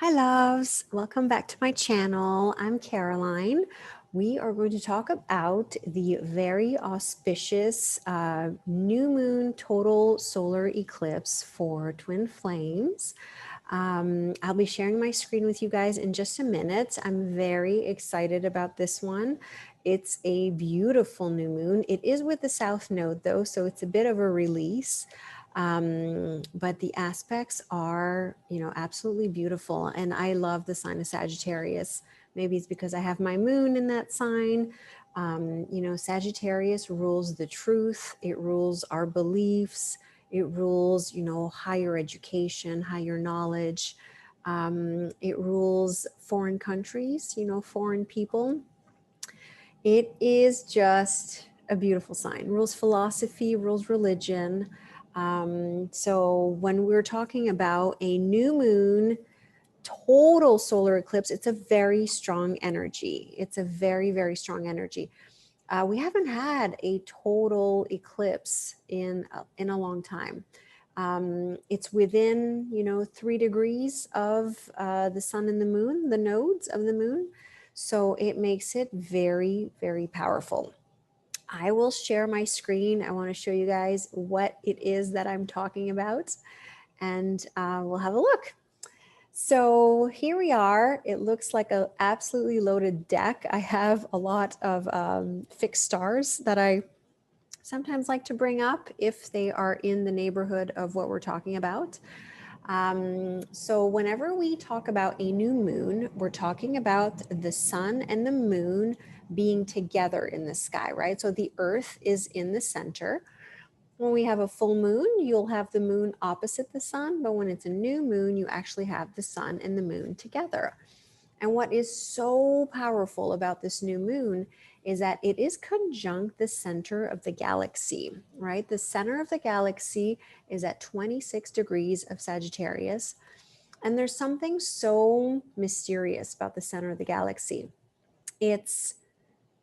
Hi loves, welcome back to my channel. I'm Caroline. We are going to talk about the very auspicious new moon total solar eclipse for twin flames. I'll be sharing my screen with you guys in just a minute. I'm very excited about this one. It's a beautiful new moon. It is with the south node though, so it's a bit of a release. But the aspects are, absolutely beautiful. And I love the sign of Sagittarius. Maybe it's because I have my moon in that sign. Sagittarius rules the truth. It rules our beliefs. It rules, higher education, higher knowledge. It rules foreign countries, foreign people. It is just a beautiful sign. Rules philosophy, rules religion. So when we're talking about a new moon, total solar eclipse, it's a very strong energy. It's a very, very strong energy. We haven't had a total eclipse in a long time. It's within, 3 degrees of the sun and the moon, the nodes of the moon. So it makes it very, very powerful. I will share my screen. I want to show you guys what it is that I'm talking about, and we'll have a look. So here we are. It looks like an absolutely loaded deck. I have a lot of fixed stars that I sometimes like to bring up if they are in the neighborhood of what we're talking about. So whenever we talk about a new moon, we're talking about the sun and the moon being together in the sky, right? So the earth is in the center. When we have a full moon, you'll have the moon opposite the sun, but when it's a new moon, you actually have the sun and the moon together. And what is so powerful about this new moon is that it is conjunct the center of the galaxy, right? The center of the galaxy is at 26 degrees of Sagittarius. And there's something so mysterious about the center of the galaxy. It's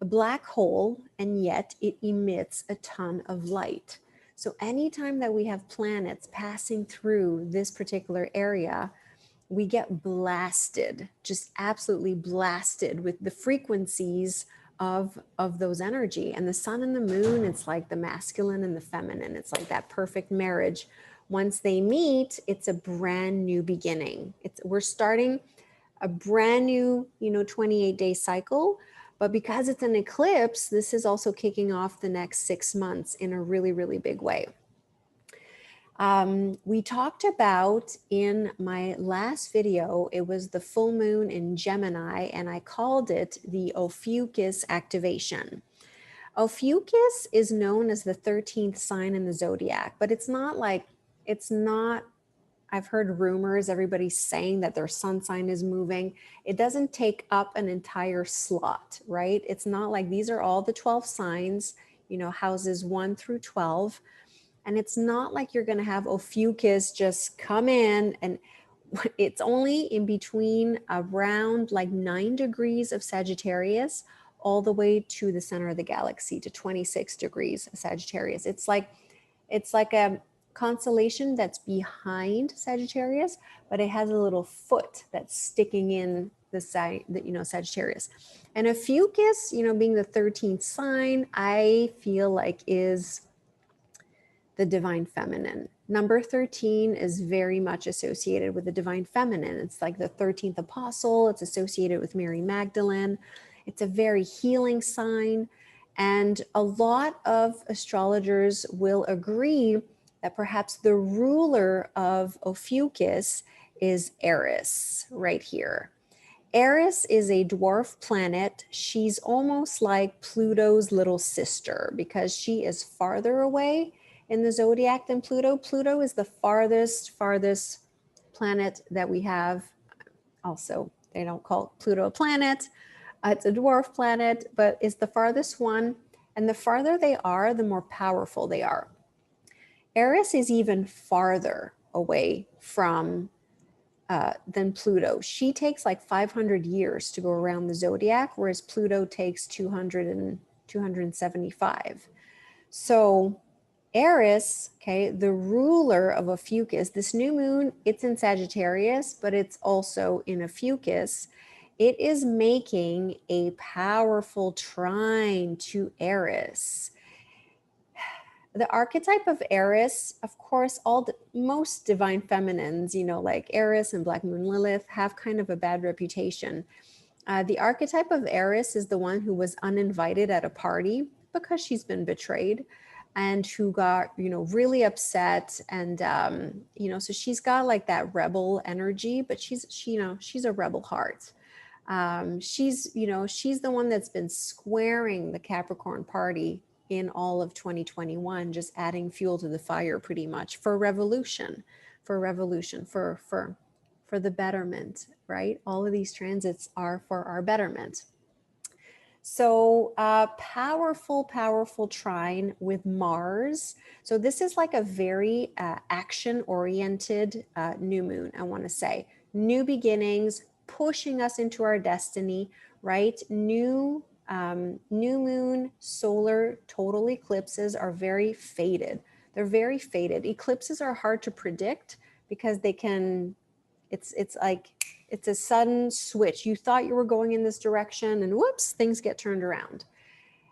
a black hole, and yet it emits a ton of light. So anytime that we have planets passing through this particular area, we get blasted, just absolutely blasted with the frequencies of those energy. And the sun and the moon, it's like the masculine and the feminine. It's like that perfect marriage. Once they meet, it's a brand new beginning. We're starting a brand new, 28-day cycle. But because it's an eclipse, this is also kicking off the next 6 months in a really, really big way. We talked about in my last video, it was the full moon in Gemini, and I called it the Ophiuchus activation. Ophiuchus is known as the 13th sign in the zodiac, but it's not, I've heard rumors, everybody's saying that their sun sign is moving. It doesn't take up an entire slot, right? It's not like these are all the 12 signs, houses 1 through 12. And it's not like you're going to have Ophiuchus just come in, and it's only in between around like 9 degrees of Sagittarius all the way to the center of the galaxy to 26 degrees of Sagittarius. It's like a constellation that's behind Sagittarius, but it has a little foot that's sticking in the side, Sagittarius. And Ophiuchus, being the 13th sign, I feel like is the divine feminine. Number 13 is very much associated with the divine feminine. It's like the 13th apostle. It's associated with Mary Magdalene. It's a very healing sign. And a lot of astrologers will agree that perhaps the ruler of Ophiuchus is Eris right here. Eris is a dwarf planet. She's almost like Pluto's little sister because she is farther away in the zodiac than Pluto. Pluto is the farthest planet that we have. Also, they don't call Pluto a planet. It's a dwarf planet, but it's the farthest one. And the farther they are, the more powerful they are. Eris is even farther away from than Pluto. She takes like 500 years to go around the zodiac, whereas Pluto takes 275. So Eris, okay, the ruler of Ophiuchus, this new moon, it's in Sagittarius, but it's also in Ophiuchus. It is making a powerful trine to Eris. The archetype of Eris, of course, most divine feminines, you know, like Eris and Black Moon Lilith, have kind of a bad reputation. The archetype of Eris is the one who was uninvited at a party because she's been betrayed, and who got, you know, really upset. And you know, so she's got like that rebel energy, but you know, she's a rebel heart. She's, you know, she's the one that's been squaring the Capricorn party in all of 2021, just adding fuel to the fire pretty much for revolution, for the betterment, right? All of these transits are for our betterment. So powerful, powerful trine with Mars. So this is like a very action-oriented new moon, I want to say. New beginnings, pushing us into our destiny, right? New moon, solar, total eclipses are very fated. They're very fated. Eclipses are hard to predict because they can, it's like, it's a sudden switch. You thought you were going in this direction and whoops, things get turned around.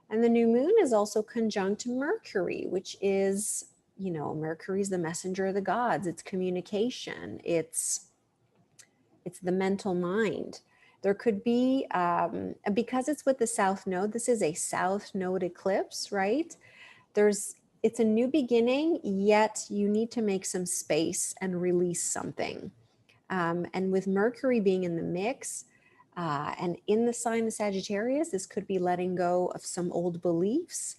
And the new moon is also conjunct Mercury, which is, you know, Mercury's the messenger of the gods. It's communication. It's the mental mind. There could be, because it's with the South Node, this is a South Node eclipse, right? It's a new beginning, yet you need to make some space and release something. And with Mercury being in the mix and in the sign of Sagittarius, this could be letting go of some old beliefs.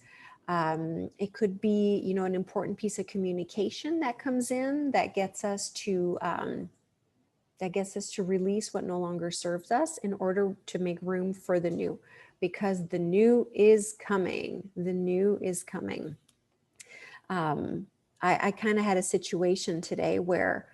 It could be, you know, an important piece of communication that comes in that gets us to release what no longer serves us in order to make room for the new, because the new is coming. The new is coming. I kind of had a situation today where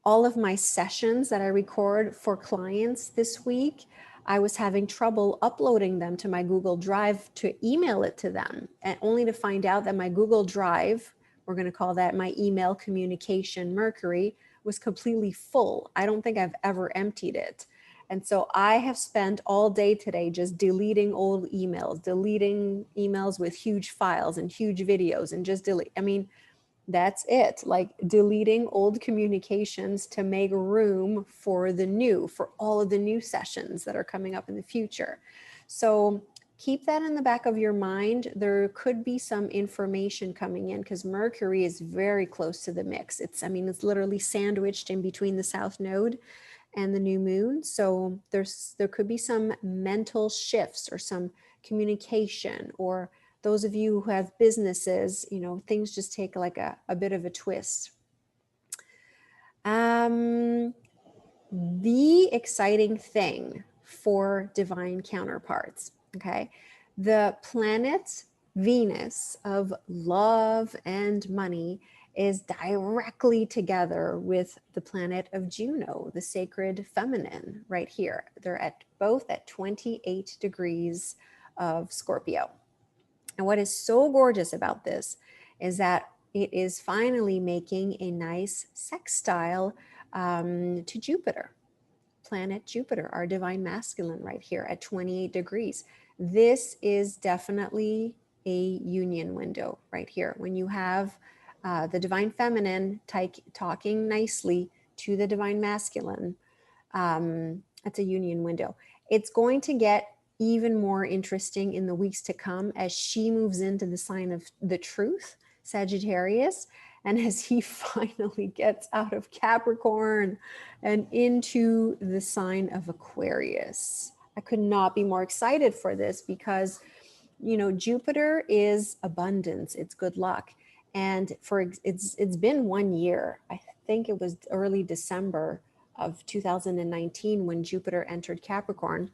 all of my sessions that I record for clients this week, I was having trouble uploading them to my Google Drive to email it to them, and only to find out that my Google Drive, we're going to call that my email communication Mercury, was completely full. I don't think I've ever emptied it. And so I have spent all day today just deleting old emails, deleting emails with huge files and huge videos, and just delete. I mean, that's it, like deleting old communications to make room for the new, for all of the new sessions that are coming up in the future. So keep that in the back of your mind. There could be some information coming in because Mercury is very close to the mix. It's literally sandwiched in between the South Node and the new moon. So there could be some mental shifts or some communication, or those of you who have businesses, you know, things just take like a bit of a twist. The exciting thing for divine counterparts, okay? The planet Venus of love and money is directly together with the planet of Juno, the sacred feminine, right here. They're both at 28 degrees of Scorpio. And what is so gorgeous about this is that it is finally making a nice sextile to Jupiter, planet Jupiter, our divine masculine right here at 28 degrees. This is definitely a union window right here. When you have the divine feminine talking nicely to the divine masculine, that's a union window. It's going to get even more interesting in the weeks to come as she moves into the sign of the truth, Sagittarius, and as he finally gets out of Capricorn and into the sign of Aquarius. I could not be more excited for this because, you know, Jupiter is abundance, it's good luck. And it's been 1 year. I think it was early December of 2019 when Jupiter entered Capricorn.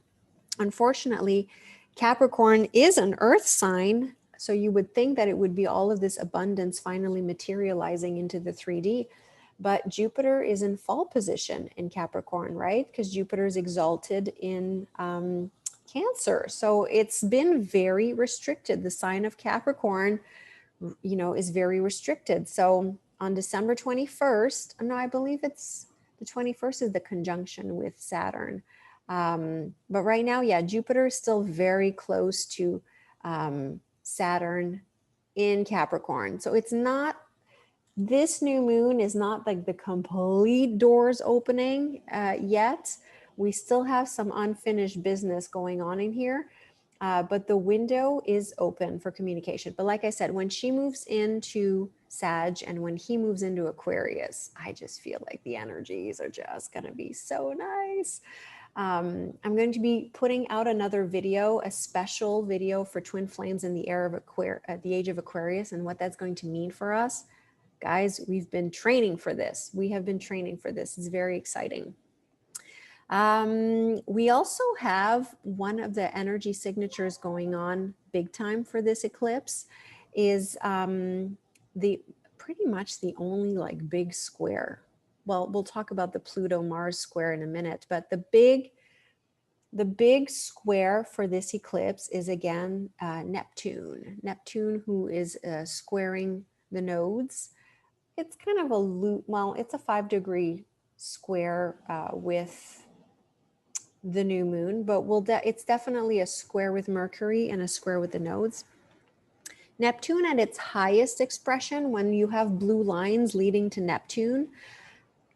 Unfortunately, Capricorn is an earth sign, so you would think that it would be all of this abundance finally materializing into the 3D, but Jupiter is in fall position in Capricorn, right? Because Jupiter is exalted in Cancer. So it's been very restricted. The sign of Capricorn you know, is very restricted. So on December 21st, no, I believe it's the 21st is the conjunction with Saturn. But right now, yeah, Jupiter is still very close to Saturn in Capricorn. So it's not, this new moon is not like the complete doors opening yet. We still have some unfinished business going on in here. But the window is open for communication. But like I said, when she moves into Sag and when he moves into Aquarius, I just feel like the energies are just going to be so nice. I'm going to be putting out another video, a special video for twin flames in the the age of Aquarius, and what that's going to mean for us. Guys, we've been training for this. We have been training for this. It's very exciting. We also have one of the energy signatures going on big time for this eclipse is the pretty much the only like big square. Well, we'll talk about the Pluto-Mars square in a minute, but the big square for this eclipse is again Neptune. Neptune, who is squaring the nodes. It's kind of a loop, well, it's a 5-degree square with the new moon, but it's definitely a square with Mercury and a square with the nodes. Neptune at its highest expression, when you have blue lines leading to Neptune,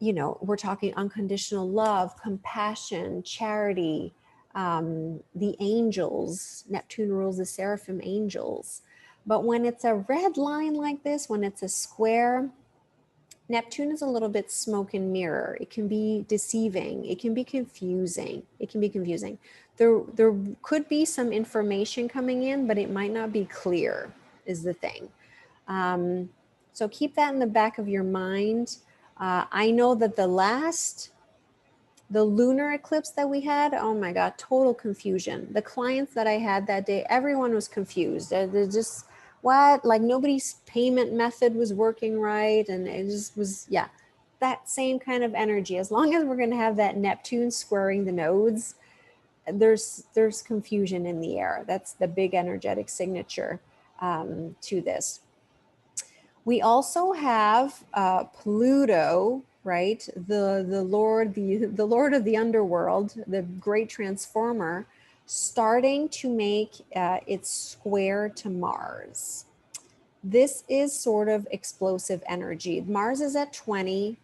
you know, we're talking unconditional love, compassion, charity, the angels. Neptune rules the seraphim angels. But when it's a red line like this, when it's a square, Neptune is a little bit smoke and mirror. It can be deceiving. It can be confusing. It can be confusing. There could be some information coming in, but it might not be clear, is the thing. So keep that in the back of your mind. I know that the lunar eclipse that we had, oh my God, total confusion. The clients that I had that day, everyone was confused. They're just, what? Like nobody's payment method was working right. And it just was, yeah, that same kind of energy. As long as we're going to have that Neptune squaring the nodes, there's confusion in the air. That's the big energetic signature to this. We also have Pluto, right? The Lord of the underworld, the great transformer, starting to make its square to Mars. This is sort of explosive energy. Mars is at 20,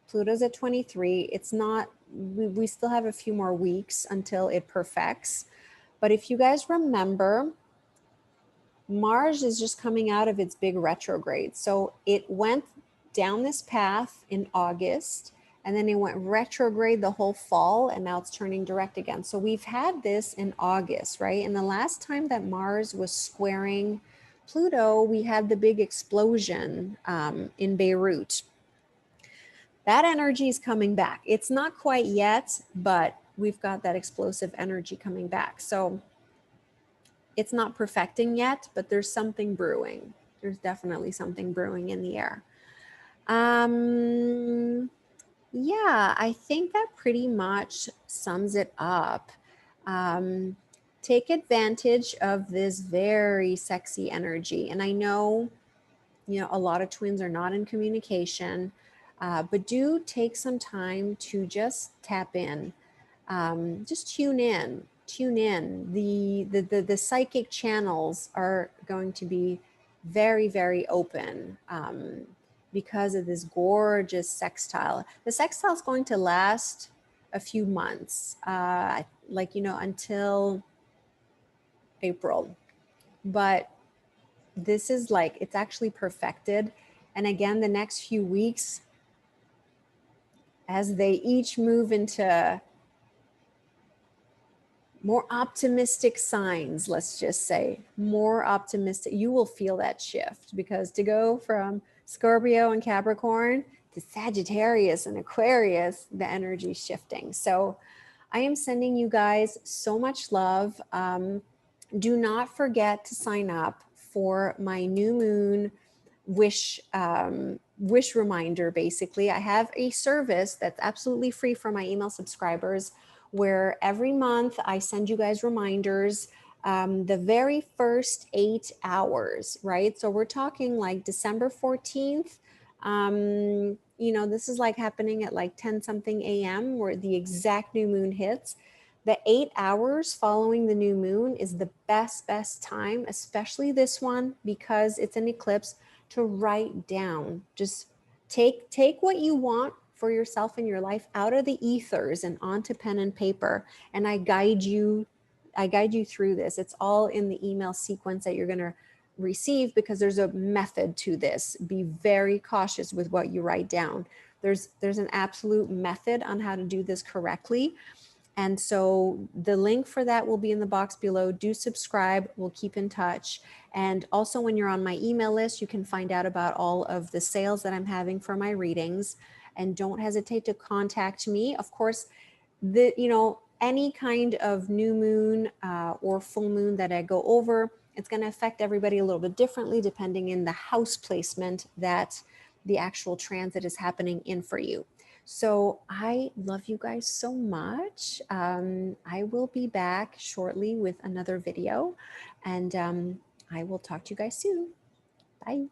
Pluto's at 23. It's not, we still have a few more weeks until it perfects. But if you guys remember, Mars is just coming out of its big retrograde. So it went down this path in August, and then it went retrograde the whole fall, and now it's turning direct again. So we've had this in August, right? And the last time that Mars was squaring Pluto, we had the big explosion in Beirut. That energy is coming back. It's not quite yet, but we've got that explosive energy coming back. So it's not perfecting yet, but there's something brewing. There's definitely something brewing in the air. Yeah, I think that pretty much sums it up. Take advantage of this very sexy energy. And I know, you know, a lot of twins are not in communication, but do take some time to just tap in, just tune in. The psychic channels are going to be very, very open because of this gorgeous sextile. The sextile is going to last a few months, like, you know, until April. But this is like, it's actually perfected. And again, the next few weeks, as they each move into more optimistic signs, let's just say, more optimistic, you will feel that shift, because to go from Scorpio and Capricorn to Sagittarius and Aquarius, the energy is shifting. So I am sending you guys so much love. Do not forget to sign up for my new moon wish reminder. Basically, I have a service that's absolutely free for my email subscribers, where every month I send you guys reminders the very first 8 hours, right? So we're talking like December 14th. This is like happening at like 10 something a.m. where the exact new moon hits. The 8 hours following the new moon is the best time, especially this one, because it's an eclipse, to write down. Just take what you want for yourself in your life out of the ethers and onto pen and paper. And I guide you through this. It's all in the email sequence that you're going to receive, because there's a method to this. Be very cautious with what you write down. There's an absolute method on how to do this correctly. And so the link for that will be in the box below. Do subscribe. We'll keep in touch. And also, when you're on my email list, you can find out about all of the sales that I'm having for my readings. And don't hesitate to contact me. Of course, any kind of new moon or full moon that I go over, it's going to affect everybody a little bit differently depending in the house placement that the actual transit is happening in for you. So I love you guys so much. I will be back shortly with another video, and I will talk to you guys soon. Bye.